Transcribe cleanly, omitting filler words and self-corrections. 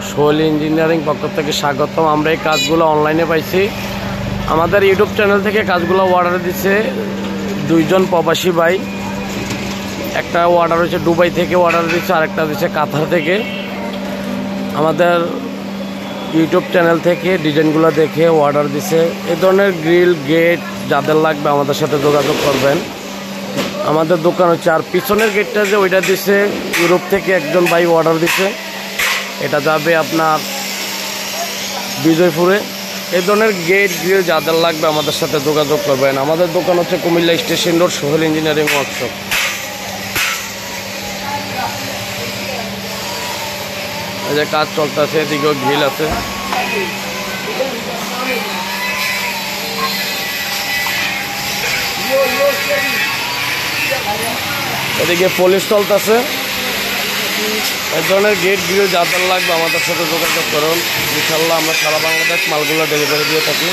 Sohel engineering পক্ষ থেকে স্বাগতম। আমরা এই কাজগুলো অনলাইনে পাইছি। আমাদের ইউটিউব চ্যানেল থেকে কাজগুলো অর্ডার দিচ্ছে দুইজন প্রবাসী ভাই। একটা অর্ডার হচ্ছে দুবাই থেকে অর্ডার দিচ্ছে, আরেকটা দিচ্ছে কাতার থেকে। আমাদের ইউটিউব চ্যানেল থেকে ডিজাইনগুলো দেখে অর্ডার দিছে। এই ধরনের গ্রিল গেট যাদের লাগবে আমাদের সাথে যোগাযোগ করবেন। আমাদের দোকান হচ্ছে, আর পিছনের গেটটা যে ওইটা দিছে ইউরোপ থেকে একজন ভাই অর্ডার দিছে, এটা যাবে আপনার বিজয়পুরে। এই ধরনের গেট গ্রিল যাদের লাগবে আমাদের সাথে যোগাযোগ করবেন। আমাদের দোকান হচ্ছে Comilla station road, Sohel engineering workshop. এই যে কাজ চলতেছে, এদিকেও গ্রিল আছে। এদিকে পলিশ চলতেছে। এই ধরনের গেট গ্রিল যাদের লাগবে আমাদের সাথে যোগাযোগ করুন। ইনশাল্লাহ আমরা সারা বাংলাদেশ মালগুলো ডেলিভারি দিয়ে থাকি।